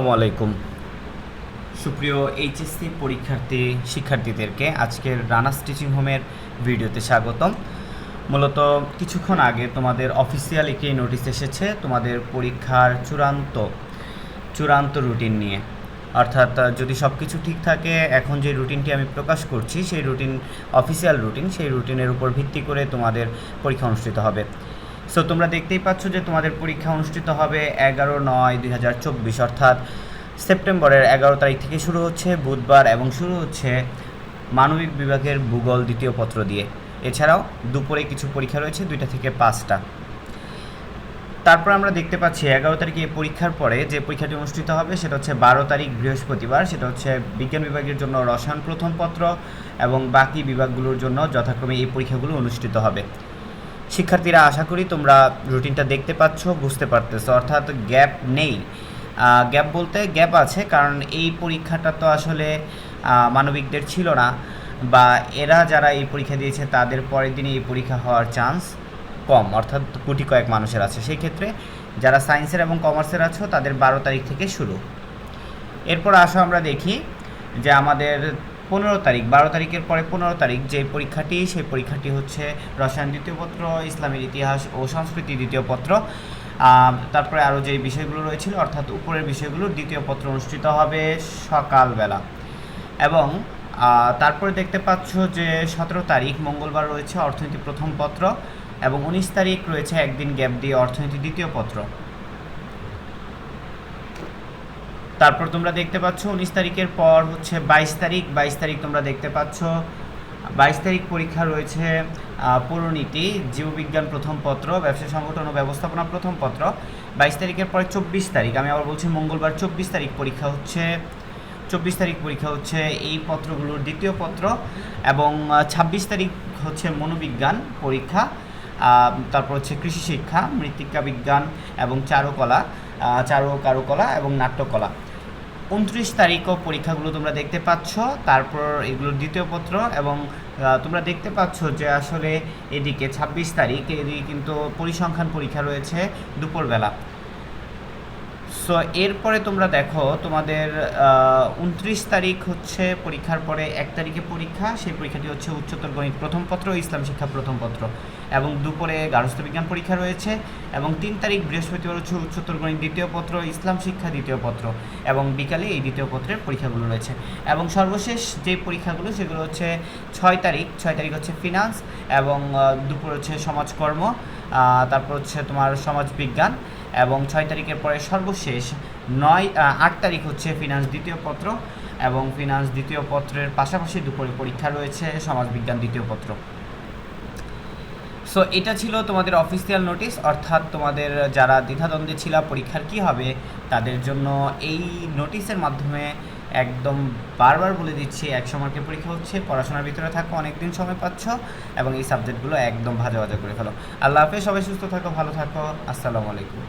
আসসালামু আলাইকুম। সুপ্রিয় এইচএসসি শিক্ষার্থীদেরকে আজকের রানাস টিচিং হোমের ভিডিওতে স্বাগতম। মূলত কিছুক্ষণ আগে তোমাদের অফিসিয়াল একটি নোটিশ এসেছে তোমাদের পরীক্ষার চূড়ান্ত রুটিন নিয়ে। অর্থাৎ যদি সব কিছু ঠিক থাকে, এখন যে রুটিনটি আমি প্রকাশ করছি সেই রুটিন অফিসিয়াল রুটিন, সেই রুটিনের উপর ভিত্তি করে তোমাদের পরীক্ষা অনুষ্ঠিত হবে। সো তোমরা দেখতেই পাচ্ছ যে তোমাদের পরীক্ষা অনুষ্ঠিত হবে 11/9/2024, অর্থাৎ সেপ্টেম্বরের 11 তারিখ থেকে শুরু হচ্ছে বুধবার, এবং শুরু হচ্ছে মানবিক বিভাগের ভূগোল দ্বিতীয় পত্র দিয়ে। এছাড়াও দুপুরে কিছু পরীক্ষা রয়েছে 2টা থেকে 5টা। তারপর আমরা দেখতে পাচ্ছি 11 তারিখে পরীক্ষার পরে যে পরীক্ষাটি অনুষ্ঠিত হবে সেটা হচ্ছে 12 তারিখ বৃহস্পতিবার। সেটা হচ্ছে বিজ্ঞান বিভাগের জন্য রসায়ন প্রথম পত্র, এবং বাকি বিভাগগুলোর জন্য যথাক্রমে এই পরীক্ষাগুলো অনুষ্ঠিত হবে। শিক্ষার্থীরা, আশা করি তোমরা রুটিনটা দেখতে পাচ্ছ, বুঝতে পারতেছো, অর্থাৎ গ্যাপ নেই। গ্যাপ বলতে গ্যাপ আছে, কারণ এই পরীক্ষাটা তো আসলে মানবিকদের ছিল না, বা এরা যারা এই পরীক্ষা দিয়েছে তাদের পরের দিনে এই পরীক্ষা হওয়ার চান্স কম, অর্থাৎ কোটি কয়েক মানুষের আছে। সেই ক্ষেত্রে যারা সায়েন্সের এবং কমার্সের আছো তাদের 12 তারিখ থেকে শুরু। এরপর আসো আমরা দেখি যে আমাদের 15 তারিখ, 12 তারিখের পরে 15 তারিখ যে পরীক্ষাটি, সেই পরীক্ষাটি হচ্ছে রসায়ন দ্বিতীয় পত্র, ইসলামের ইতিহাস ও সংস্কৃতি দ্বিতীয় পত্র। তারপরে আরও যে বিষয়গুলো রয়েছিল, অর্থাৎ উপরের বিষয়গুলোর দ্বিতীয় পত্র অনুষ্ঠিত হবে সকালবেলা। এবং তারপরে দেখতে পাচ্ছ যে 17 তারিখ মঙ্গলবার রয়েছে অর্থনীতি প্রথম পত্র, এবং 19 তারিখ রয়েছে একদিন গ্যাপ দিয়ে অর্থনীতি দ্বিতীয় পত্র। তারপর তোমরা দেখতে পাচ্ছ 19 তারিখের পর হচ্ছে 22 তারিখ তোমরা দেখতে পাচ্ছ 22 তারিখ পরীক্ষা রয়েছে পৌরনীতি, জীববিজ্ঞান প্রথম পত্র, ব্যবসা সংগঠন ও ব্যবস্থাপনা প্রথম পত্র। 22 তারিখের পরে 24 তারিখ, আমি আবার বলছি মঙ্গলবার 24 তারিখ পরীক্ষা হচ্ছে এই পত্রগুলোর দ্বিতীয় পত্র, এবং 26 তারিখ হচ্ছে মনোবিজ্ঞান পরীক্ষা। তারপর হচ্ছে কৃষি শিক্ষা, মৃত্তিকা বিজ্ঞান এবং কারুকলা এবং নাট্যকলা। 29 তারিখও পরীক্ষাগুলো তোমরা দেখতে পাচ্ছ, তারপর এগুলোর দ্বিতীয় পত্র। এবং তোমরা দেখতে পাচ্ছ যে আসলে এদিকে 26 তারিখ এদিকে কিন্তু পরিসংখ্যান পরীক্ষা রয়েছে দুপুরবেলা। সো এরপরে তোমরা দেখো তোমাদের 29 তারিখ হচ্ছে পরীক্ষার পরে 1 তারিখে পরীক্ষা, সেই পরীক্ষাটি হচ্ছে উচ্চতর গণিত প্রথম পত্র, ইসলাম শিক্ষা প্রথম পত্র, এবং দুপুরে গার্হস্থ্য বিজ্ঞান পরীক্ষা রয়েছে। এবং 3 তারিখ বৃহস্পতিবার হচ্ছে উচ্চতর গণিত দ্বিতীয় পত্র, ইসলাম শিক্ষা দ্বিতীয় পত্র, এবং বিকালে এই দ্বিতীয় পত্রের পরীক্ষাগুলো রয়েছে। এবং সর্বশেষ যে পরীক্ষাগুলো সেগুলো হচ্ছে 6 তারিখ হচ্ছে ফিনান্স, এবং দুপুর হচ্ছে সমাজকর্ম, তারপর হচ্ছে তোমার সমাজ বিজ্ঞান, এবং 6 তারিখের পরে সর্বশেষ 8 তারিখ হচ্ছে ফিনান্স দ্বিতীয় পত্র, এবং ফিনান্স দ্বিতীয় পত্রের পাশাপাশি দুপুরে পরীক্ষা রয়েছে সমাজবিজ্ঞান দ্বিতীয় পত্র। সো এটা ছিল তোমাদের অফিসিয়াল নোটিশ, অর্থাৎ তোমাদের যারা দ্বিধাদ্বন্দ্বে ছিল পরীক্ষার কি হবে তাদের জন্য এই নোটিশের মাধ্যমে একদম বারবার বলে দিচ্ছি, 100 মার্কের পরীক্ষা হচ্ছে, পড়াশোনার ভিতরে থাকো, অনেক দিন সময় পাচ্ছ, এবং এই সাবজেক্টগুলো একদম ভাজা করে ফেলো। আল্লাহ হাফেজ, সবাই সুস্থ থাকো, ভালো থাকো, আসসালামু আলাইকুম।